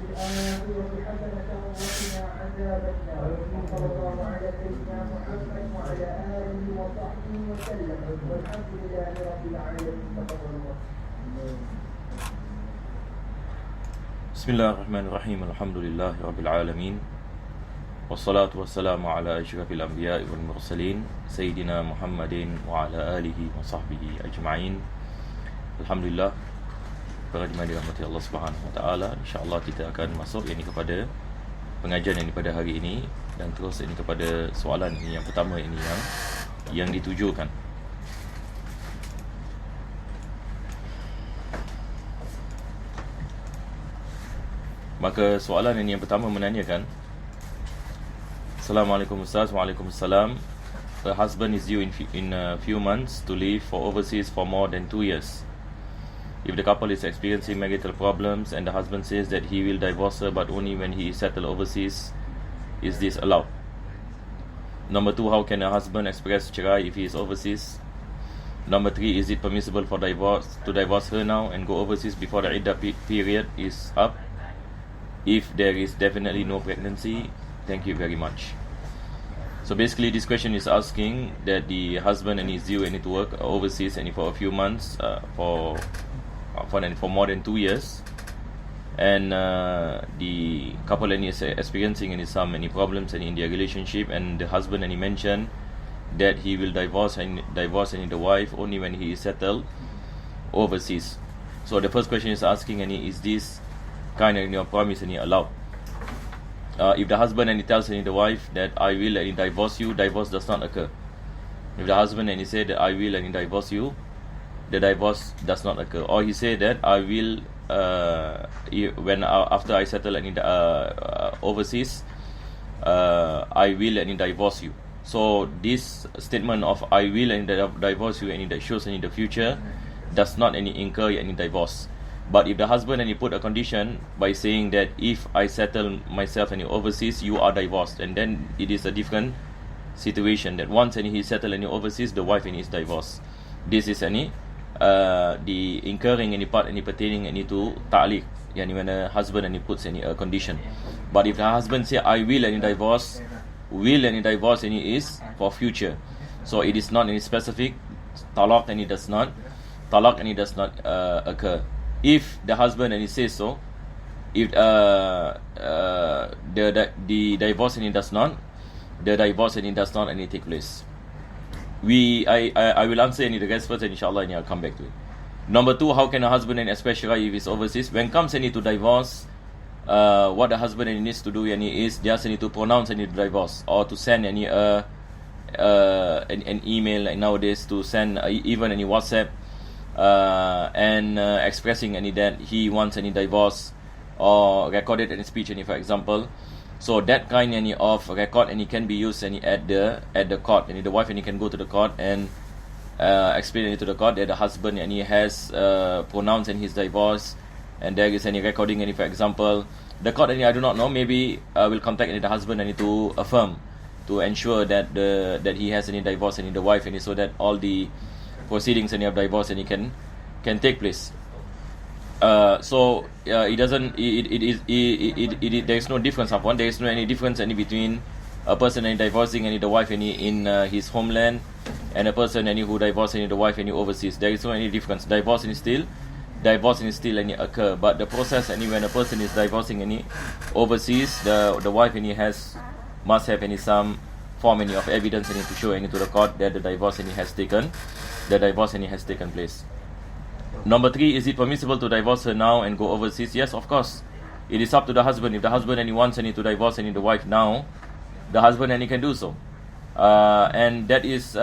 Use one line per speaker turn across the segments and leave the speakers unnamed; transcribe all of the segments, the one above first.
الآخرة حسنة وقنا عذاب النار صلى الله على سيدنا محمد وعلى آله وصحبه وسلم والحمد لله رب العالمين. تقبل الله.
Bismillahirrahmanirrahim. Alhamdulillahi rabbil alamin. Wassalatu wassalamu ala asyrafil anbiya'i wal mursalin Sayyidina Muhammadin wa ala alihi wa sahbihi ajma'in. Alhamdulillah, para jemaah dirahmati Allah Subhanahu wa taala, insya-Allah kita akan masuk ini kepada pengajian ini pada hari ini dan terus ini kepada soalan ini yang pertama ini yang ditujukan. Maka soalan ini yang pertama menanyakan, Assalamualaikum Ustaz. Waalaikumsalam. The husband is due in a few months to leave for overseas for more than 2 years. If the couple is experiencing marital problems and the husband says that he will divorce her but only when he is settled overseas, is this allowed? Number 2, how can a husband express cerai if he is overseas? Number 3, is it permissible for to divorce her now and go overseas before the iddah period is up if there is definitely no pregnancy? Thank you very much. So basically this question is asking that the husband and his due need to work overseas and for a few months for more than 2 years, and the couple and is experiencing any problems in their relationship, and the husband and he mentioned that he will divorce the wife only when he is settled overseas. So the first question is asking, is this kind of promise allowed? If the husband and he tells the wife that I will divorce you, divorce does not occur. If the husband and he said that I will divorce you, the divorce does not occur. Or he said that I will after I settle overseas, I will divorce you. So this statement of I will divorce you that shows in the future does not incur any divorce. But if the husband and he put a condition by saying that if I settle myself overseas, you are divorced, and then it is a different situation. That once he settle overseas, the wife is divorced. This is the incurring part pertaining to ta'liq, when a husband and he puts a condition. But if the husband say I will divorce, is for future. So it is not any specific. Talaq and it does not occur. If the husband and he says so, if the divorce does not take place. I will answer the rest first, and inshallah I'll come back to it. Number 2, how can a husband and especially if he's overseas, when comes to divorce, what the husband needs to do is just to pronounce the divorce, or to send an email like nowadays, to send even any WhatsApp, and expressing that he wants any divorce, or recorded any speech for example. So that kind of record can be used at the court, the wife can go to the court and explain to the court that the husband he has pronounced his divorce, and there is any recording for example. The court I do not know, maybe will contact the husband to affirm, to ensure that that he has any divorce the wife, so that all the proceedings of divorce can take place. So it doesn't. There is no difference upon. There is no any difference between a person divorcing the wife in his homeland and a person who divorcing the wife overseas. There is no any difference. Divorce is still occur. But the process when a person is divorcing overseas, the wife must have some form of evidence to show to the court that the divorce has taken place. Number 3, is it permissible to divorce her now and go overseas? Yes, of course. It is up to the husband. If the husband wants to divorce the wife now, the husband can do so. And that is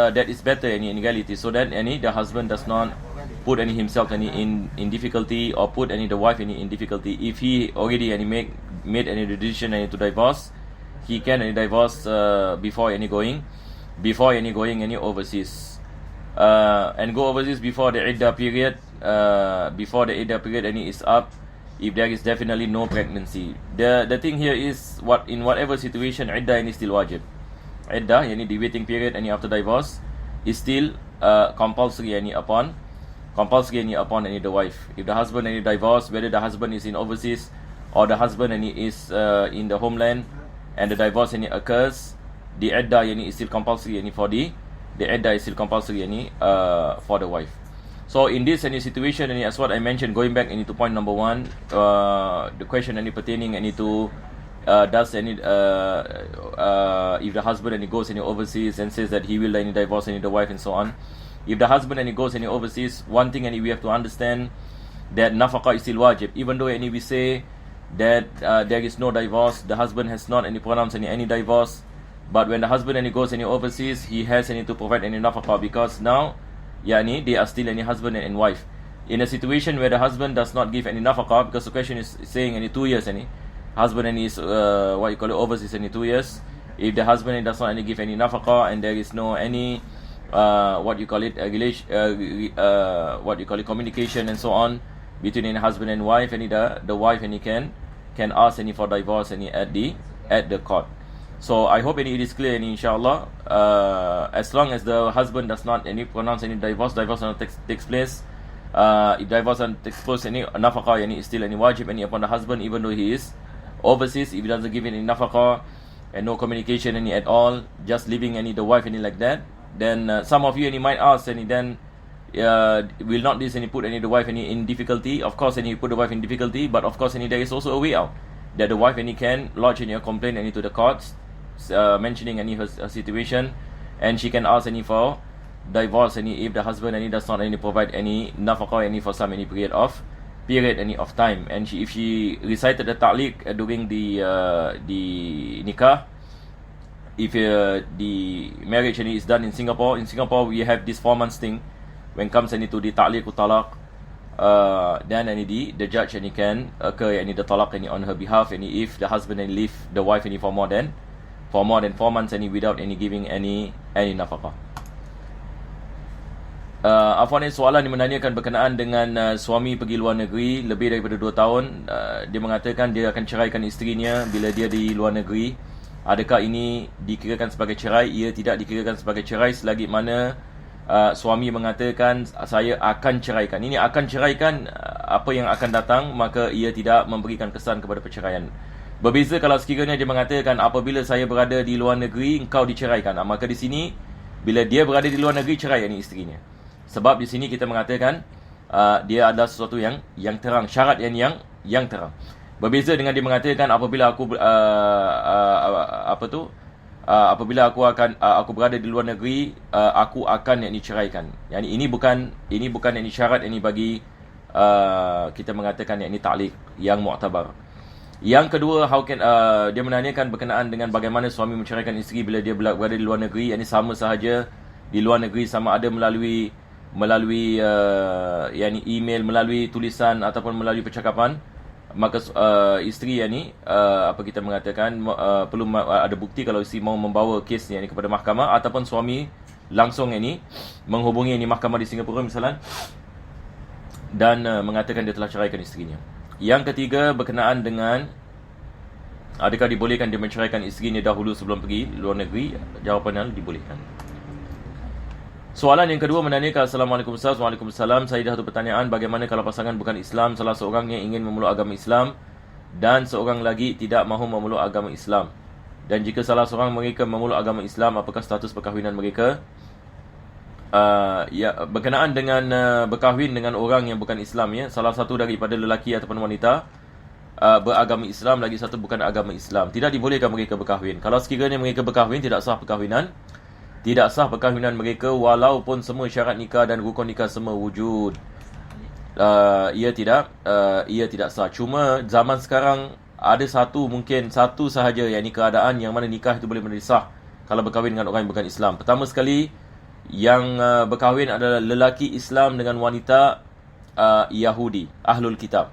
better in reality, so that the husband does not put himself in difficulty, or put the wife in difficulty. If he already made any decision to divorce, he can divorce before going overseas, and go overseas before the iddah period. Is up, if there is definitely no pregnancy. The thing here is, in whatever situation, iddah is still wajib. Iddah, the waiting period after divorce, is still compulsory upon the wife. If the husband divorce, whether the husband is in overseas or the husband and he is in the homeland and the divorce and it occurs, the iddah yani is still compulsory yani for the iddah is still compulsory yani for the wife. So in this any situation, and as what I mentioned, going back into point number 1, the question any pertaining any to does any if the husband and he goes any overseas and says that he will any divorce any the wife and so on. If the husband and he goes any overseas, one thing and we have to understand that nafaqah is still wajib, even though any we say that there is no divorce, the husband has not any pronounced any divorce, but when the husband and he goes any overseas, he has any to provide any nafaqah, because now yani they are still any husband and wife. In a situation where the husband does not give any nafaqah, because the question is saying any 2 years any husband and is what you call it overseas any 2 years, if the husband does not any give any nafaqah and there is no any what you call it what you call it communication and so on between any husband and wife, and the wife and he can ask any for divorce any at the court. So I hope any it is clear, any inshallah. As long as the husband does not any pronounce any divorce not takes place. If divorce takes place, any nafaqah any is still any wajib any upon the husband, even though he is overseas. If he doesn't give any nafaqah and no communication any at all, just leaving any the wife any like that, then some of you any might ask any then will not this any put any the wife any in difficulty? Of course any put the wife in difficulty, but of course any there is also a way out, that the wife any can lodge any complaint any to the courts, mentioning any her situation, and she can ask any for divorce any if the husband any does not any provide any nafaqah any for some any period any of time. And if she recited the ta'liq during the nikah, if the marriage any is done in Singapore we have this 4 months thing when comes any to the ta'liq talaq, then any the judge any can occur any the talaq any on her behalf any if the husband any leave the wife any for more than 4 months any without any giving any nafaqah. Afwan, soalan yang menanyakan berkenaan dengan suami pergi luar negeri lebih daripada 2 tahun. Dia mengatakan dia akan ceraikan isterinya bila dia di luar negeri. Adakah ini dikirakan sebagai cerai? Ia tidak dikirakan sebagai cerai selagi mana suami mengatakan saya akan ceraikan. Ini akan ceraikan apa yang akan datang, maka ia tidak memberikan kesan kepada perceraian. Berbeza kalau sekiranya dia mengatakan apabila saya berada di luar negeri engkau diceraikan, maka di sini bila dia berada di luar negeri cerai ini isterinya. Sebab di sini kita mengatakan dia adalah sesuatu yang terang, syarat yang terang. Berbeza dengan dia mengatakan apabila aku apabila aku berada di luar negeri aku akan ceraikan. Yani ini bukan syarat ini bagi kita mengatakan ini ta'liq yang mu'tabar. Yang kedua, dia menanyakan berkenaan dengan bagaimana suami menceraikan isteri bila dia berada di luar negeri. Ini sama sahaja di luar negeri, sama ada melalui yani email, melalui tulisan ataupun melalui percakapan, maka isteri yani apa kita mengatakan perlu ada bukti kalau isteri mau membawa kes ni kepada mahkamah, ataupun suami langsung ini menghubungi ini mahkamah di Singapura misalnya dan mengatakan dia telah ceraikan isterinya. Yang ketiga berkenaan dengan adakah dibolehkan dia menceraikan isterinya dahulu sebelum pergi luar negeri? Jawapannya dibolehkan. Soalan yang kedua menanyakan, Assalamualaikum Ustaz. Waalaikumsalam. Saya ada satu pertanyaan, bagaimana kalau pasangan bukan Islam, salah seorangnya ingin memeluk agama Islam dan seorang lagi tidak mahu memeluk agama Islam, dan jika salah seorang mereka memeluk agama Islam, apakah status perkahwinan mereka? Ya, berkenaan dengan berkahwin dengan orang yang bukan Islam, ya, salah satu daripada lelaki ataupun wanita beragama Islam, lagi satu bukan agama Islam, tidak dibolehkan mereka berkahwin. Kalau sekiranya mereka berkahwin, tidak sah perkahwinan mereka walaupun semua syarat nikah dan rukun nikah semua wujud. Ia tidak sah. Cuma zaman sekarang ada mungkin satu sahaja yang keadaan yang mana nikah itu boleh menjadi sah kalau berkahwin dengan orang yang bukan Islam. Pertama sekali, yang berkahwin adalah lelaki Islam dengan wanita Yahudi, Ahlul Kitab.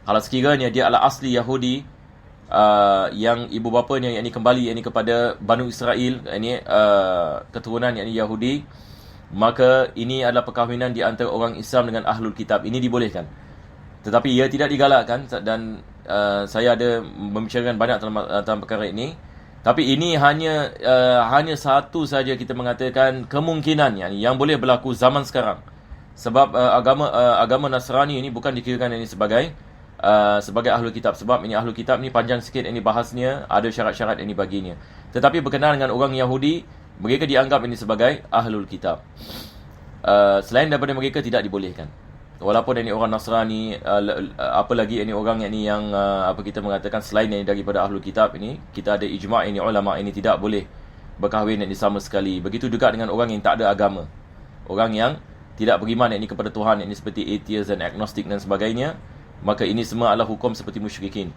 Kalau sekiranya dia adalah asli Yahudi, yang ibu bapanya yang kembali kepada Banu Israel, keturunan Yahudi, maka ini adalah perkahwinan di antara orang Islam dengan Ahlul Kitab. Ini dibolehkan, tetapi ia tidak digalakkan, dan saya ada membicarakan banyak dalam perkara ini. Tapi ini hanya satu saja kita mengatakan kemungkinan yang boleh berlaku zaman sekarang. Sebab agama Nasrani ini bukan dikirakan ini sebagai sebagai ahlul kitab. Sebab ini ahlul kitab ni panjang sikit ini bahasnya, ada syarat-syarat ini baginya. Tetapi berkenaan dengan orang Yahudi, mereka dianggap ini sebagai ahlul kitab. Selain daripada mereka tidak dibolehkan. Walaupun ini orang Nasrani, apa lagi ini orang yang apa kita mengatakan selain ini daripada ahlul kitab ini, kita ada ijma' ini ulama ini tidak boleh berkahwin ini sama sekali. Begitu juga dengan orang yang tak ada agama. Orang yang tidak beriman ini kepada Tuhan, ini seperti atheist dan agnostik dan sebagainya, maka ini semua adalah hukum seperti musyrikin.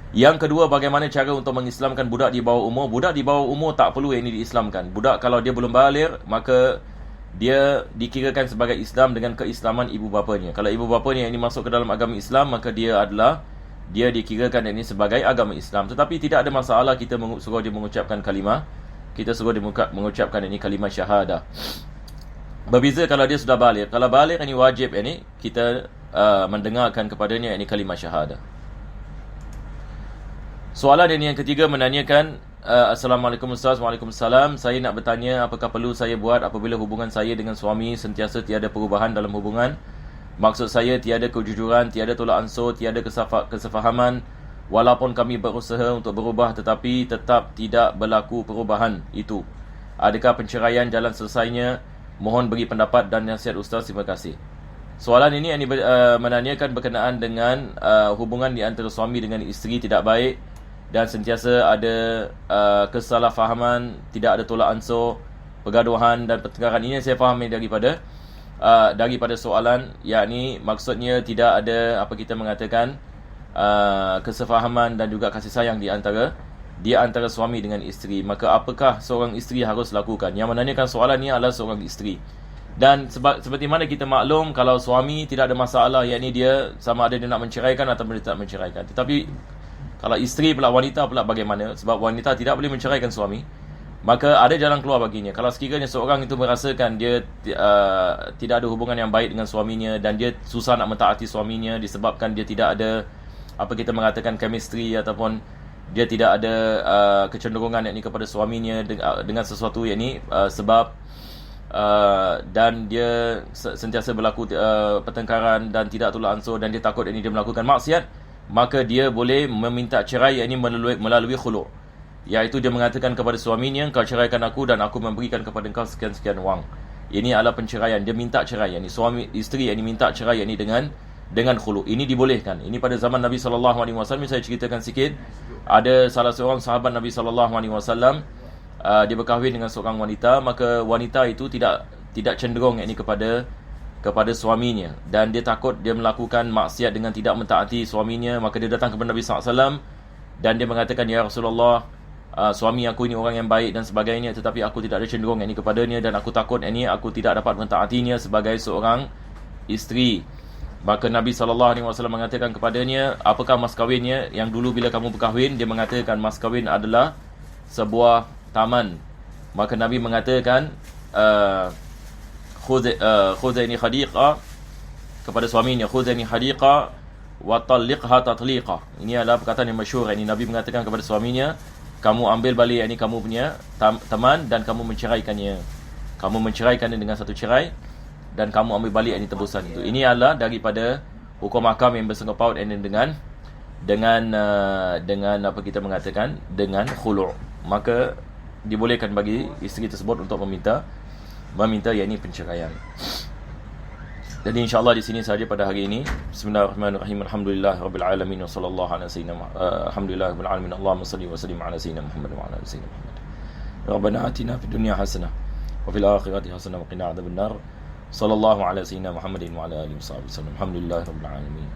Yang kedua, bagaimana cara untuk mengislamkan budak di bawah umur? Budak di bawah umur tak perlu ini diislamkan. Budak kalau dia belum baligh, maka dia dikirakan sebagai Islam dengan keislaman ibu bapanya. Kalau ibu bapanya ini masuk ke dalam agama Islam, maka dia dikirakan ini sebagai agama Islam. Tetapi tidak ada masalah kita suruh dia mengucapkan kalimah. Kita suruh dia mengucapkan ini kalimah syahadah. Berbeza kalau dia sudah baligh. Kalau baligh ini wajib ini kita mendengarkan kepadanya ini kalimah syahadah. Soalan ini yang ketiga menanyakan, Assalamualaikum Ustaz. Waalaikumsalam. Saya nak bertanya, apakah perlu saya buat apabila hubungan saya dengan suami sentiasa tiada perubahan dalam hubungan? Maksud saya tiada kejujuran, tiada tolak ansur, tiada kesefahaman. Walaupun kami berusaha untuk berubah tetapi tetap tidak berlaku perubahan itu. Adakah penceraian jalan selesainya? Mohon beri pendapat dan nasihat Ustaz. Terima kasih. Soalan ini menanyakan berkenaan dengan hubungan di antara suami dengan isteri tidak baik dan sentiasa ada kesalahfahaman, tidak ada tolak ansur, pergaduhan dan pertengkaran. Ini yang saya fahami daripada soalan, yakni maksudnya tidak ada apa kita mengatakan kesefahaman dan juga kasih sayang di antara suami dengan isteri. Maka apakah seorang isteri harus lakukan? Yang menanyakan soalan ini adalah seorang isteri. Dan seperti mana kita maklum, kalau suami tidak ada masalah, yakni dia sama ada dia nak menceraikan atau dia tak menceraikan. Tetapi kalau isteri pula, wanita pula bagaimana? Sebab wanita tidak boleh menceraikan suami, maka ada jalan keluar baginya. Kalau sekiranya seorang itu merasakan dia tidak ada hubungan yang baik dengan suaminya dan dia susah nak mentaati suaminya disebabkan dia tidak ada apa kita mengatakan chemistry ataupun dia tidak ada kecenderungan yakni kepada suaminya dengan sesuatu yakni sebab dan dia sentiasa berlaku pertengkaran dan tidak tolak ansur dan dia takut ini dia melakukan maksiat, maka dia boleh meminta cerai yakni melalui khulu', iaitu dia mengatakan kepada suaminya, kau ceraikan aku dan aku memberikan kepada kau sekian-sekian wang. Ini adalah penceraian. Dia minta cerai, yakni suami isteri yakni minta cerai yakni dengan khulu'. Ini dibolehkan. Ini pada zaman Nabi SAW. Saya ceritakan sikit. Ada salah seorang sahabat Nabi SAW, dia berkahwin dengan seorang wanita, maka wanita itu tidak cenderung yakni kepada suaminya dan dia takut dia melakukan maksiat dengan tidak mentaati suaminya. Maka dia datang kepada Nabi SAW dan dia mengatakan, ya Rasulullah, suami aku ini orang yang baik dan sebagainya, tetapi aku tidak ada cenderung yakni kepadanya dan aku takut yakni aku tidak dapat mentaatinya sebagai seorang isteri. Maka Nabi SAW mengatakan kepadanya, apakah mas kahwinnya? Yang dulu bila kamu berkahwin, dia mengatakan mas kahwin adalah sebuah taman. Maka Nabi mengatakan khudhani khadiqa kepada suaminya, khudhani khadiqa wa talliqha tatliqa. Ini adalah perkataan yang masyhur. Ini Nabi mengatakan kepada suaminya, kamu ambil balik ini kamu punya teman dan kamu menceraikannya. Kamu menceraikannya dengan satu cerai dan kamu ambil balik ini tebusan itu. Ini adalah daripada hukum akam yang bersangkut paut dengan apa kita mengatakan dengan khulu'. Maka dibolehkan bagi isteri tersebut untuk meminta yakni penceraian. Jadi insya-Allah di sini saja pada hari ini. Bismillahirrahmanirrahim. Alhamdulillahirabbil alamin wa sallallahu ala sayyidina alhamdulillahirabbil alamin. Allahumma shalli wa sallim ala sayyidina Muhammad wa ala ali sayyidina Muhammad. Rabbana atina fid dunya hasanah wa fil akhirati hasanah wa qina adzabannar. Sallallahu ala sayyidina Muhammadin wa ala alihi wasallam. Alhamdulillahirabbil alamin.